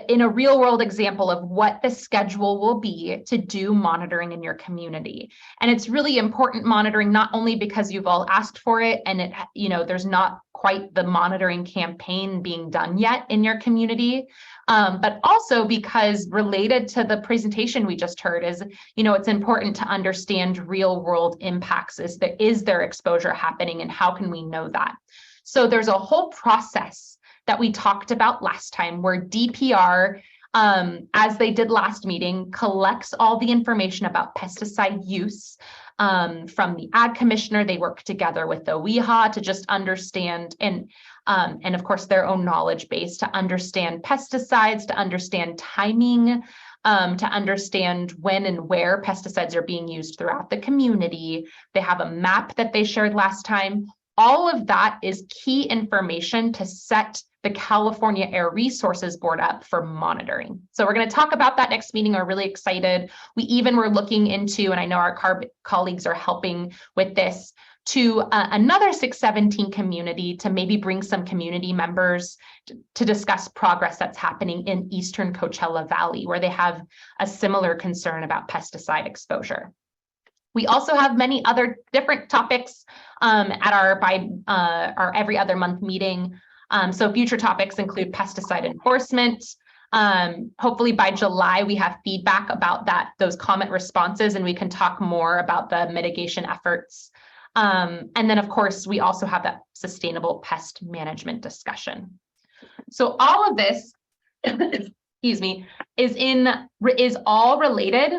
in a real world example of what the schedule will be to do monitoring in your community. And it's really important monitoring, not only because you've all asked for it and it, you know, there's not quite the monitoring campaign being done yet in your community, but also because related to the presentation we just heard is, you know, it's important to understand real world impacts. Is there exposure happening and how can we know that? So there's a whole process that we talked about last time where DPR, as they did last meeting, collects all the information about pesticide use from the ag commissioner. They work together with the WIHA to just understand and of course their own knowledge base to understand pesticides, to understand timing, to understand when and where pesticides are being used throughout the community. They have a map that they shared last time. All of that is key information to set the California Air Resources Board up for monitoring. So we're going to talk about that next meeting. We're really excited. We even were looking into, and I know our CARB colleagues are helping with this, to another 617 community to maybe bring some community members to discuss progress that's happening in Eastern Coachella Valley, where they have a similar concern about pesticide exposure. We also have many other different topics at our every other month meeting. So future topics include pesticide enforcement. Hopefully by July, we have feedback about those comment responses, and we can talk more about the mitigation efforts. And then of course, we also have that sustainable pest management discussion. So all of this, excuse me, is all related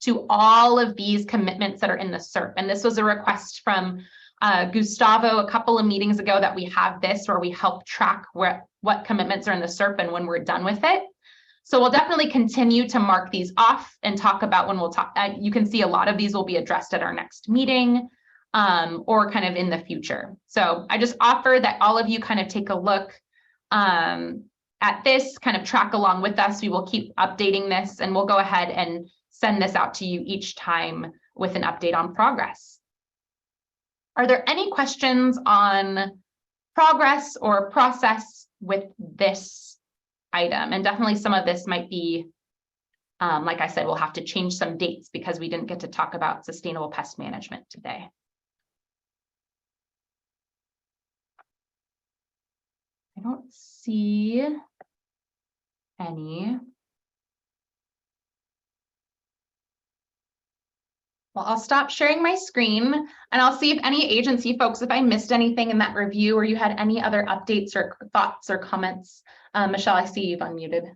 to all of these commitments that are in the SERP. And this was a request from Gustavo a couple of meetings ago that we have this where we help track what commitments are in the SERP and when we're done with it. So we'll definitely continue to mark these off and talk about when we'll talk. You can see a lot of these will be addressed at our next meeting or kind of in the future. So I just offer that all of you kind of take a look at this, kind of track along with us. We will keep updating this and we'll go ahead and send this out to you each time with an update on progress. Are there any questions on progress or process with this item? And definitely some of this might be, like I said, we'll have to change some dates because we didn't get to talk about sustainable pest management today. I don't see any. Well, I'll stop sharing my screen and I'll see if any agency folks, if I missed anything in that review or you had any other updates or thoughts or comments. Michelle, I see you've unmuted.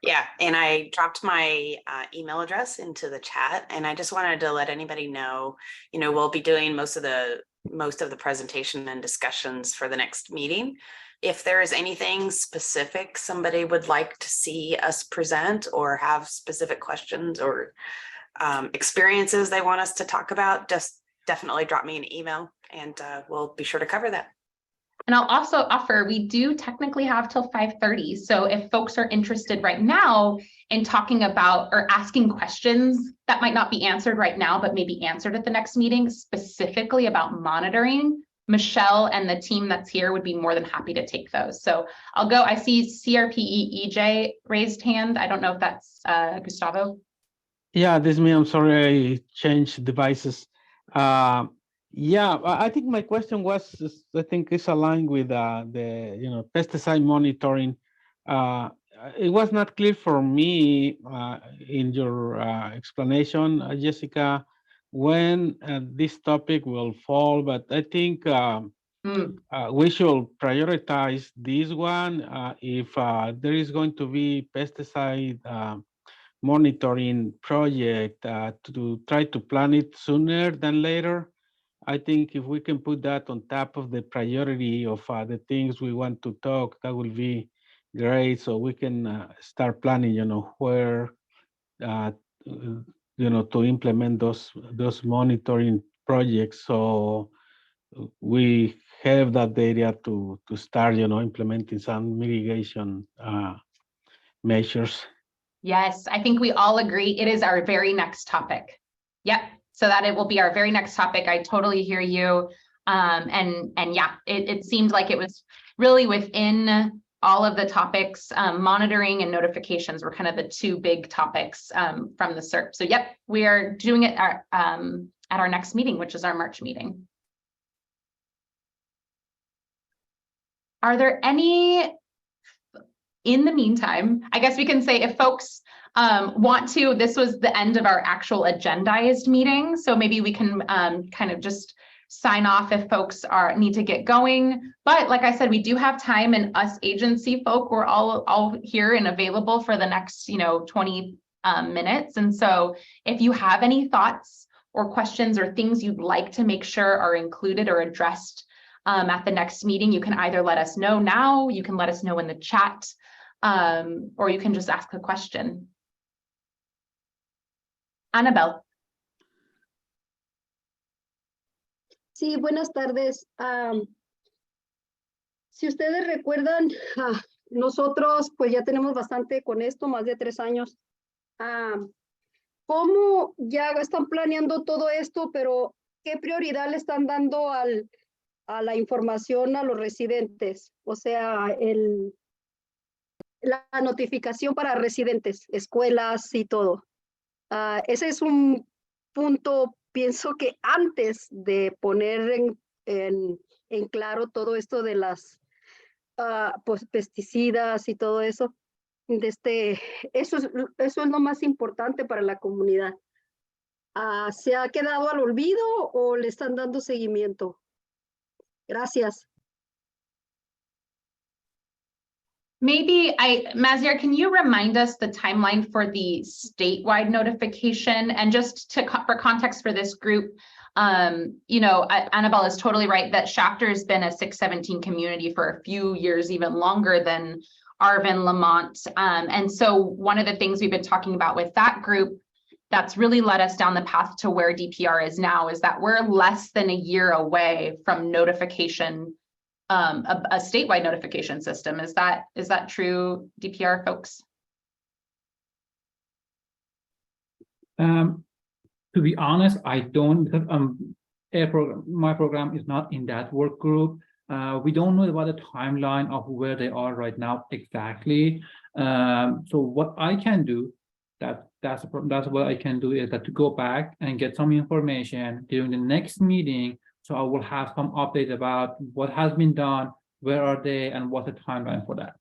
Yeah, and I dropped my email address into the chat, and I just wanted to let anybody know, you know, we'll be doing most of the presentation and discussions for the next meeting. If there is anything specific somebody would like to see us present or have specific questions or experiences they want us to talk about, just definitely drop me an email and we'll be sure to cover that. And I'll also offer, we do technically have till 5:30. So if folks are interested right now in talking about or asking questions that might not be answered right now, but maybe answered at the next meeting, specifically about monitoring, Michelle and the team that's here would be more than happy to take those. So I'll go, I see CRPE EJ raised hand. I don't know if that's Gustavo. Yeah, this is me. I'm sorry, I changed devices. Yeah, I think my question was, I think it's aligned with the pesticide monitoring. It was not clear for me in your explanation, Jessica, when this topic will fall, but I think we should prioritize this one if there is going to be pesticide monitoring project to try to plan it sooner than later. I think if we can put that on top of the priority of the things we want to talk, that will be great. So we can start planning, where, to implement those monitoring projects. So we have that data to start, implementing some mitigation measures. Yes, I think we all agree it is our very next topic. Yep, so that it will be our very next topic. I totally hear you. And yeah, it seemed like it was really within all of the topics. Monitoring and notifications were kind of the two big topics from the SERP. So yep, we are doing it at our next meeting, which is our March meeting. Are there any, in the meantime, I guess we can say if folks want to, this was the end of our actual agendized meeting. So maybe we can kind of just sign off if folks need to get going. But like I said, we do have time, and us agency folk, we're all here and available for the next 20 minutes. And so if you have any thoughts or questions or things you'd like to make sure are included or addressed at the next meeting, you can either let us know now, you can let us know in the chat, or you can just ask a question. Annabelle. Sí, buenas tardes. Si ustedes recuerdan, nosotros pues ya tenemos bastante con esto, más de 3 años. ¿Cómo ya están planeando todo esto, pero qué prioridad le están dando a la información a los residentes? O sea, la notificación para residentes, escuelas y todo. Ese es un punto, pienso que antes de poner en claro todo esto de las pues, pesticidas y todo eso, eso es lo más importante para la comunidad. ¿Se ha quedado al olvido o le están dando seguimiento? Gracias. Maybe Maziar, can you remind us the timeline for the statewide notification? And just for context for this group, Annabelle is totally right that Shafter has been a 617 community for a few years, even longer than Arvin, Lamont. And so one of the things we've been talking about with that group that's really led us down the path to where DPR is now is that we're less than a year away from notification, a statewide notification system. Is that true, DPR folks? To be honest, I don't, because my program is not in that work group. We don't know about the timeline of where they are right now exactly. So what I can do, that's what I can do, is that to go back and get some information during the next meeting. So I will have some update about what has been done, where are they, and what's the timeline for that.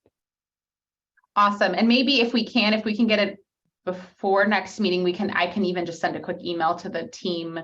Awesome. And maybe if we can get it before next meeting, I can even just send a quick email to the team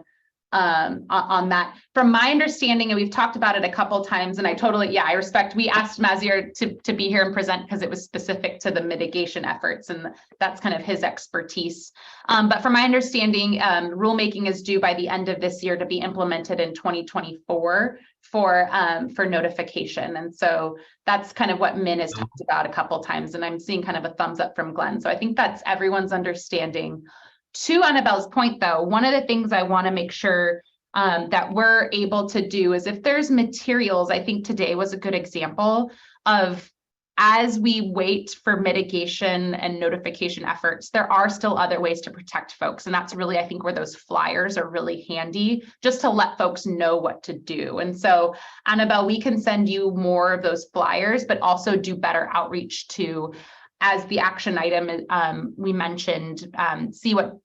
on that. From my understanding, and we've talked about it a couple times, and I respect, we asked Maziar to be here and present because it was specific to the mitigation efforts, and that's kind of his expertise. But from my understanding, rulemaking is due by the end of this year to be implemented in 2024 for notification. And so that's kind of what Min has talked about a couple times, and I'm seeing kind of a thumbs up from Glenn. So I think that's everyone's understanding. To Annabelle's point, though, one of the things I want to make sure that we're able to do is if there's materials, I think today was a good example of, as we wait for mitigation and notification efforts, there are still other ways to protect folks. And that's really, I think, where those flyers are really handy, just to let folks know what to do. And so, Annabelle, we can send you more of those flyers, but also do better outreach to, as the action item we mentioned, see what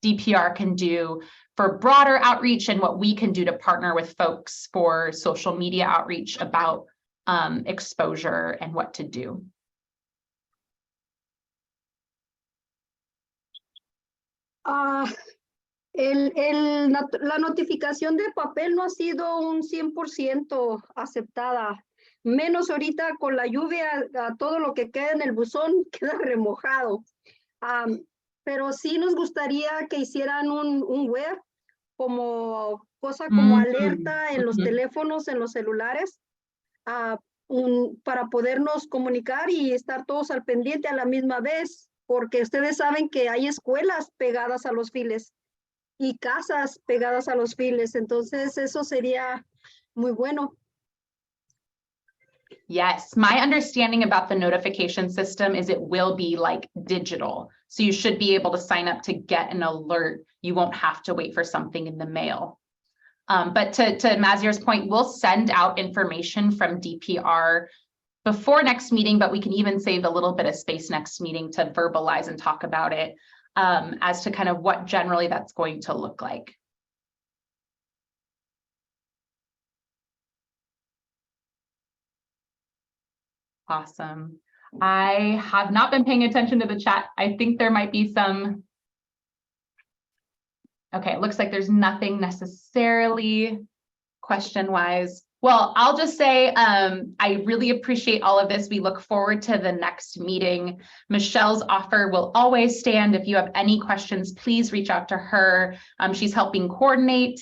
DPR can do for broader outreach and what we can do to partner with folks for social media outreach about exposure and what to do. La notificación de papel no ha sido un 100% aceptada, menos ahorita con la lluvia, todo lo que queda en el buzón queda remojado. pero sí nos gustaría que hicieran un web como cosa como alerta en los teléfonos, en los celulares, para podernos comunicar y estar todos al pendiente a la misma vez, porque ustedes saben que hay escuelas pegadas a los files y casas pegadas a los files, entonces eso sería muy bueno. Yes, my understanding about the notification system is it will be like digital. So you should be able to sign up to get an alert. You won't have to wait for something in the mail. But to Mazier's point, we'll send out information from DPR before next meeting, but we can even save a little bit of space next meeting to verbalize and talk about it as to kind of what generally that's going to look like. Awesome. I have not been paying attention to the chat. I think there might be some. Okay, it looks like there's nothing necessarily question-wise. Well, I'll just say I really appreciate all of this. We look forward to the next meeting. Michelle's offer will always stand. If you have any questions, please reach out to her. She's helping coordinate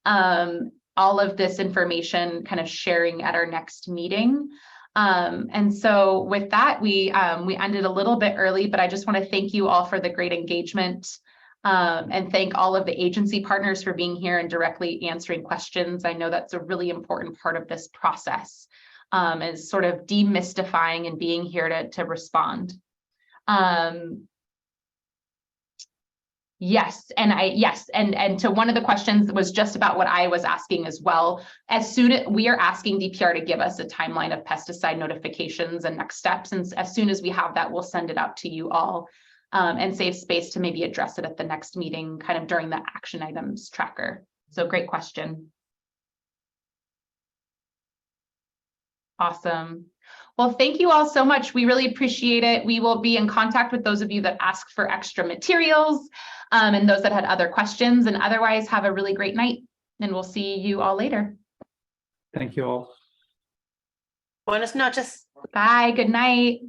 all of this information, kind of sharing at our next meeting. And so with that, we ended a little bit early, but I just want to thank you all for the great engagement. And thank all of the agency partners for being here and directly answering questions. I know that's a really important part of this process, is sort of demystifying and being here to respond. Yes, and to one of the questions was just about what I was asking as well. As soon as we are asking DPR to give us a timeline of pesticide notifications and next steps, and as soon as we have that, we'll send it out to you all and save space to maybe address it at the next meeting, kind of during the action items tracker. So great question. Awesome. Well, thank you all so much. We really appreciate it. We will be in contact with those of you that asked for extra materials and those that had other questions, and otherwise have a really great night, and we'll see you all later. Thank you all. Buenas noches. Bye, good night.